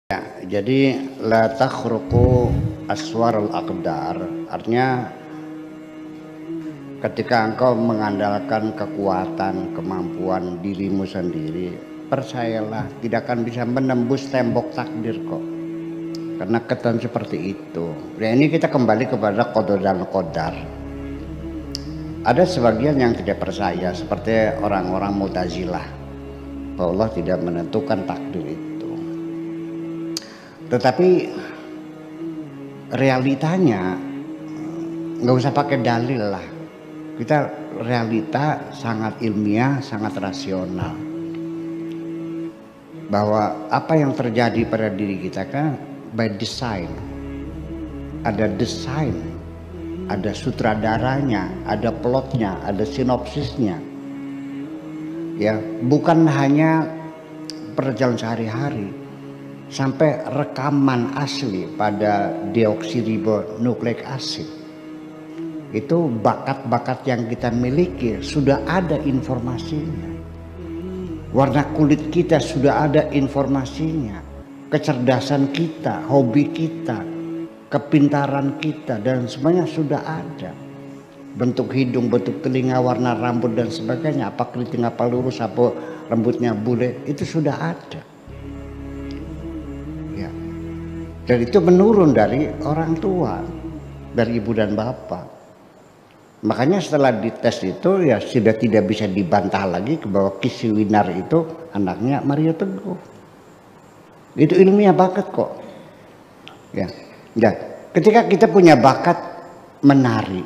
Ya, jadi la takhruqu aswarul aqdar, artinya ketika engkau mengandalkan kekuatan, kemampuan dirimu sendiri, percayalah tidak akan bisa menembus tembok takdir kok. Karena ketentuan seperti itu. Ya, ini kita kembali kepada qada dan qadar. Ada sebagian yang tidak percaya seperti orang-orang Mu'tazilah bahwa Allah tidak menentukan takdir itu. Tetapi realitanya nggak usah pakai dalil lah. Kita realita sangat ilmiah, sangat rasional. Bahwa apa yang terjadi pada diri kita kan by design. Ada desain, ada sutradaranya, ada plotnya, ada sinopsisnya. Ya, bukan hanya perjalanan sehari-hari. Sampai rekaman asli pada deoksiribonukleik asid itu bakat-bakat yang kita miliki sudah ada informasinya, warna kulit kita sudah ada informasinya, kecerdasan kita, hobi kita, kepintaran kita dan semuanya sudah ada, bentuk hidung, bentuk telinga, warna rambut dan sebagainya, apa keriting, apa lurus, apa rambutnya bule, itu sudah ada. Dan itu menurun dari orang tua, dari ibu dan bapak. Makanya setelah dites itu ya sudah tidak bisa dibantah lagi bahwa Kisi Winar itu anaknya Mario Teguh. Itu ilmiah bakat kok. Ya. Dan ketika kita punya bakat menari,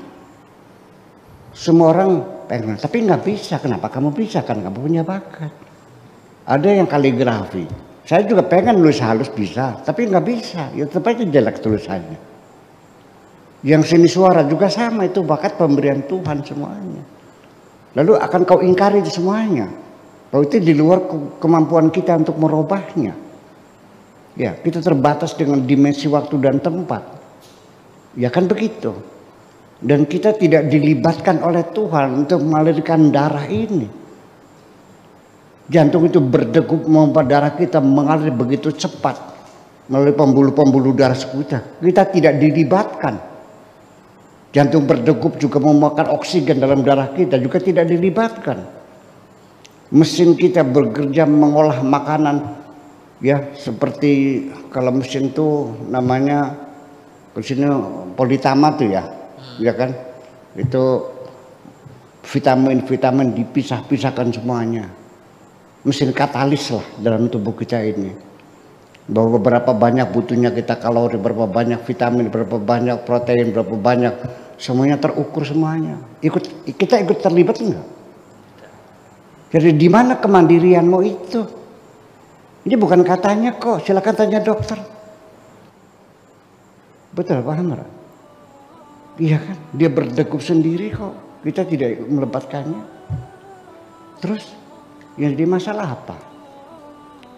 semua orang pengen, tapi nggak bisa. Kenapa kamu bisa? Kan kamu punya bakat. Ada yang kaligrafi. Saya juga pengen nulis halus bisa, tapi nggak bisa. Ya tetap aja jelek tulisannya. Yang seni suara juga sama, itu bakat pemberian Tuhan semuanya. Lalu akan kau ingkari semuanya, bahwa itu di luar kemampuan kita untuk merubahnya. Ya, kita terbatas dengan dimensi waktu dan tempat. Ya kan begitu. Dan kita tidak dilibatkan oleh Tuhan untuk mengalirkan darah ini. Jantung itu berdegup memompa darah kita mengalir begitu cepat melalui pembuluh-pembuluh darah kita. Kita tidak dilibatkan. Jantung berdegup juga memakan oksigen dalam darah kita juga tidak dilibatkan. Mesin kita bekerja mengolah makanan ya seperti kalau mesin itu namanya di sini politama tuh ya, ya kan? Itu vitamin-vitamin dipisah-pisahkan semuanya. Mesin katalis lah dalam tubuh kita ini, bahwa berapa banyak butuhnya kita kalori, berapa banyak vitamin, berapa banyak protein, berapa banyak, semuanya terukur semuanya. Kita ikut terlibat enggak? Jadi di mana kemandirianmu itu? Ini bukan katanya kok, silakan tanya dokter. Betul paham enggak? Iya kan, dia berdegup sendiri kok, kita tidak melebatkannya. Terus yang jadi masalah apa?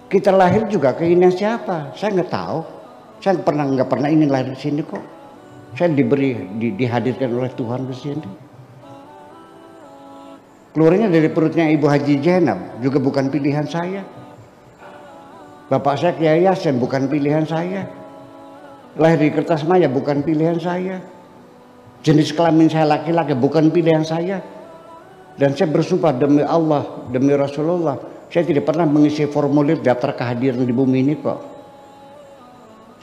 Kita lahir juga keinginan siapa? Saya nggak tahu. Saya nggak pernah ingin lahir di sini kok. Saya dihadirkan oleh Tuhan di sini. Keluarnya dari perutnya Ibu Haji Zainab juga bukan pilihan saya. Bapak saya Kiai Yasin bukan pilihan saya. Lahir di Kertasmaya bukan pilihan saya. Jenis kelamin saya laki-laki bukan pilihan saya. Dan saya bersumpah demi Allah, demi Rasulullah, saya tidak pernah mengisi formulir daftar kehadiran di bumi ini kok.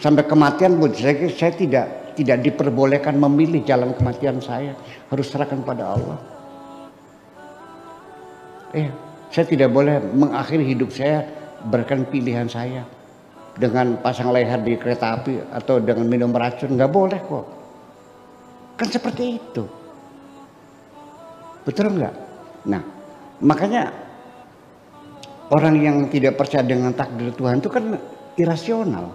Sampai kematian pun saya tidak diperbolehkan memilih jalan kematian saya, harus serahkan pada Allah. Saya tidak boleh mengakhiri hidup saya berikan pilihan saya dengan pasang leher di kereta api atau dengan minum racun, nggak boleh kok. Kan seperti itu. Betul enggak? Nah, makanya orang yang tidak percaya dengan takdir Tuhan itu kan irasional.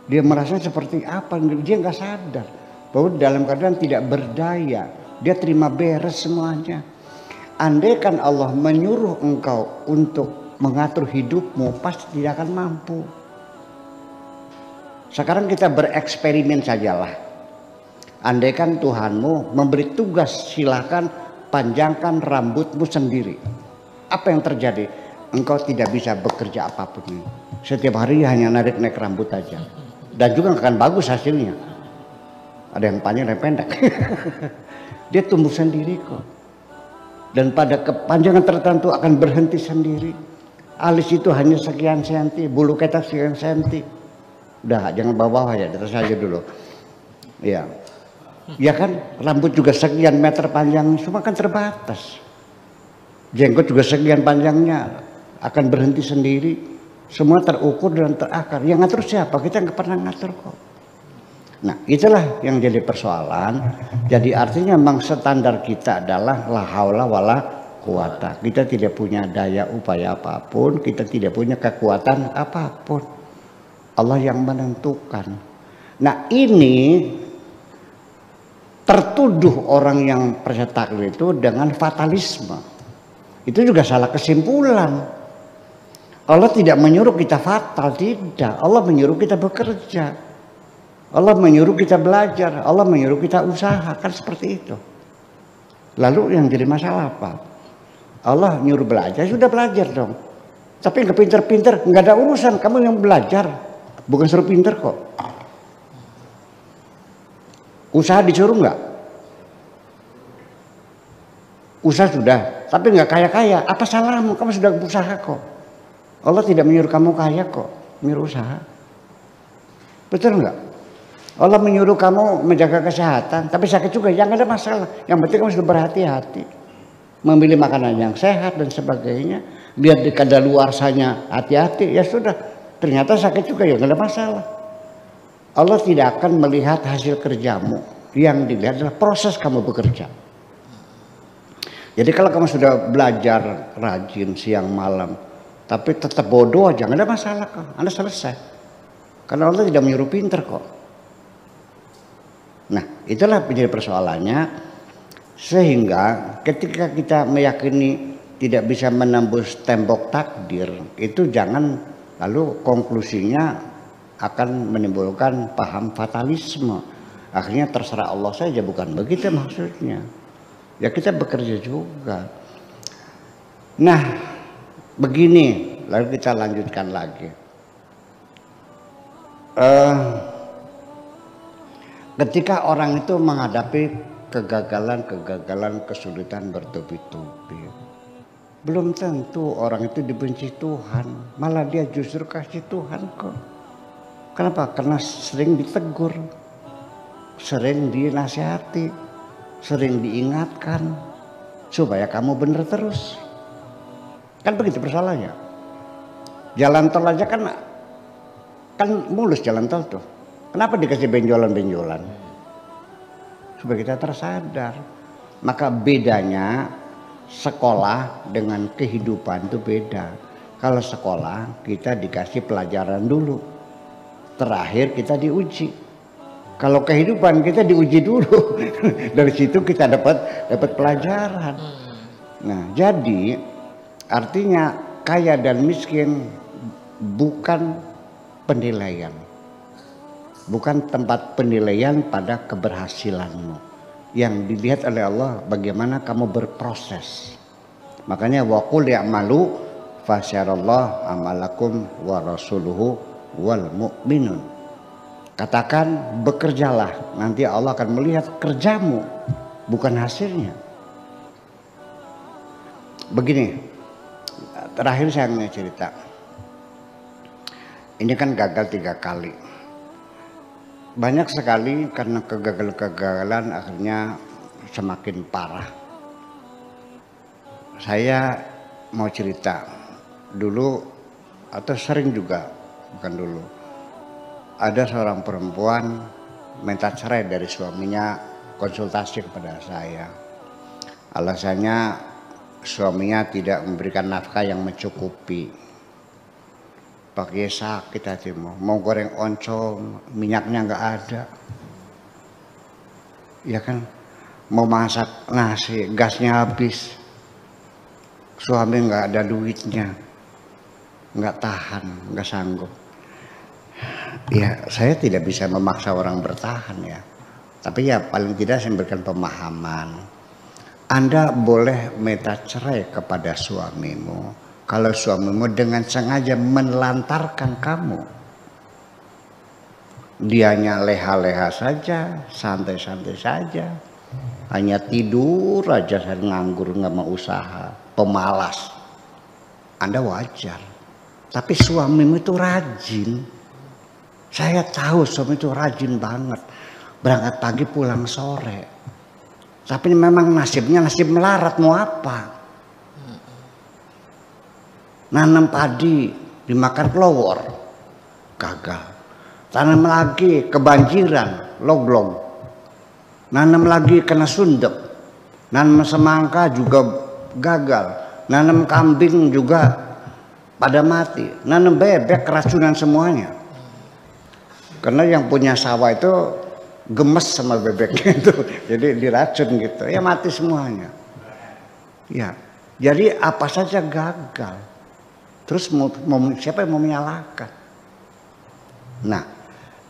Dia merasa seperti apa, dia nggak sadar bahwa dalam keadaan tidak berdaya, dia terima beres semuanya. Andai kan Allah menyuruh engkau untuk mengatur hidupmu, pasti tidak akan mampu. Sekarang kita bereksperimen sajalah. Andai kan Tuhanmu memberi tugas, silakan panjangkan rambutmu sendiri. Apa yang terjadi? engkau tidak bisa bekerja apapun. Setiap hari hanya narik-narik rambut aja. Dan juga akan bagus hasilnya. Ada yang panjang, ada yang pendek. Dia tumbuh sendiri kok. Dan pada kepanjangan tertentu akan berhenti sendiri. Alis itu hanya sekian senti, bulu ketek sekian senti. Udah, jangan bawa-bawa ya, terus aja dulu. Ya. Ya kan, rambut juga sekian meter panjangnya, semua kan terbatas. Jenggot juga sekian panjangnya, akan berhenti sendiri. Semua terukur dan terakar. Yang ngatur siapa? Kita nggak pernah ngatur kok. Nah, itulah yang jadi persoalan. Jadi artinya memang standar kita adalah la haula wala quwata. Kita tidak punya daya upaya apapun, kita tidak punya kekuatan apapun. Allah yang menentukan. Nah, ini tertuduh orang yang percaya takdir itu dengan fatalisme. Itu juga salah kesimpulan. Allah tidak menyuruh kita fatal, tidak. Allah menyuruh kita bekerja. Allah menyuruh kita belajar, Allah menyuruh kita usaha, kan seperti itu. Lalu yang jadi masalah apa? Allah nyuruh belajar, sudah belajar dong. Tapi nggak pinter-pinter, nggak ada urusan, kamu yang belajar, bukan suruh pinter kok. Usaha disuruh nggak? Usaha sudah, tapi nggak kaya-kaya. Apa salahmu? Kamu sudah berusaha kok. Allah tidak menyuruh kamu kaya kok, menyuruh usaha. Betul nggak? Allah menyuruh kamu menjaga kesehatan, tapi sakit juga, jangan ada masalah. Yang penting kamu sudah berhati-hati, memilih makanan yang sehat dan sebagainya. Lihat di kadaluarsanya, hati-hati. Ya sudah, ternyata sakit juga, ya nggak ada masalah. Allah tidak akan melihat hasil kerjamu, yang dilihat adalah proses kamu bekerja. Jadi kalau kamu sudah belajar rajin siang malam, tapi tetap bodoh aja, nggak ada masalah kok, Anda selesai. Karena Allah tidak menyuruh pinter kok. Nah, itulah menjadi persoalannya. Sehingga ketika kita meyakini tidak bisa menembus tembok takdir, itu jangan lalu konklusinya akan menimbulkan paham fatalisme. Akhirnya terserah Allah saja, bukan begitu maksudnya. Ya kita bekerja juga. Nah, begini, lalu kita lanjutkan lagi. Ketika orang itu menghadapi kegagalan, kesulitan bertubi-tubi, belum tentu orang itu dibenci Tuhan, malah dia justru kasih Tuhan kok. Kenapa? Karena sering ditegur, sering dinasihati, sering diingatkan supaya kamu benar terus. Kan begitu persoalannya. Jalan tol aja kan mulus jalan tol tuh. Kenapa dikasih benjolan-benjolan? Supaya kita tersadar. Maka bedanya sekolah dengan kehidupan itu beda. Kalau sekolah kita dikasih pelajaran dulu, terakhir kita diuji. Kalau kehidupan kita diuji dulu, dari situ kita dapat pelajaran. Nah, jadi artinya kaya dan miskin bukan penilaian. Bukan tempat penilaian pada keberhasilanmu. Yang dilihat oleh Allah bagaimana kamu berproses. Makanya wa qul ya'malu fasyarallahu amalakum wa rasuluhu wal mu'minun. Katakan bekerjalah, nanti Allah akan melihat kerjamu, bukan hasilnya. Begini, terakhir saya mau cerita. Ini kan gagal 3 kali. Banyak sekali karena kegagalan akhirnya semakin parah. Saya mau cerita dulu, atau sering juga, bukan dulu. Ada seorang perempuan minta cerai dari suaminya, konsultasi kepada saya. Alasannya suaminya tidak memberikan nafkah yang mencukupi. Pakai sakit hatimu, mau goreng oncom, minyaknya nggak ada, ya kan? Mau masak nasi, gasnya habis, suami nggak ada duitnya, nggak tahan, nggak sanggup. Ya saya tidak bisa memaksa orang bertahan ya, tapi ya paling tidak saya memberikan pemahaman. Anda boleh minta cerai kepada suamimu Kalau suamimu dengan sengaja menelantarkan kamu, dianya leha-leha saja, santai-santai saja, hanya tidur aja, nganggur, nggak mau usaha, pemalas, Anda wajar. Tapi suamimu itu rajin. Saya tahu suami itu rajin banget, berangkat pagi pulang sore. Tapi memang nasibnya nasib melarat, mau apa? Nanam padi dimakan kelowor, gagal. Tanam lagi kebanjiran, loglong. Nanam lagi kena sundep. Nanam semangka juga gagal. Nanam kambing juga pada mati. Nanam bebek keracunan semuanya. Karena yang punya sawah itu gemes sama bebeknya itu, jadi diracun gitu, ya mati semuanya. Ya, jadi apa saja gagal. Terus siapa yang mau menyalahkan? Nah,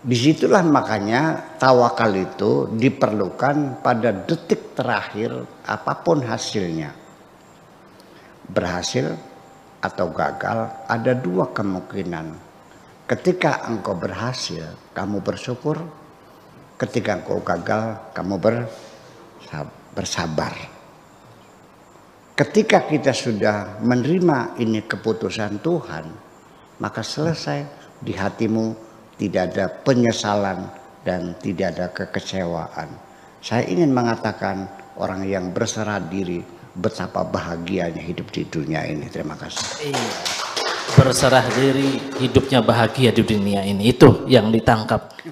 disitulah makanya tawakal itu diperlukan pada detik terakhir apapun hasilnya. Berhasil atau gagal ada dua kemungkinan. Ketika engkau berhasil, kamu bersyukur. Ketika engkau gagal, kamu bersabar. Ketika kita sudah menerima ini keputusan Tuhan, maka selesai. Di hatimu tidak ada penyesalan dan tidak ada kekecewaan. Saya ingin mengatakan orang yang berserah diri, betapa bahagianya hidup di dunia ini. Terima kasih. Iya. Berserah diri, hidupnya bahagia di dunia ini. Itu yang ditangkap.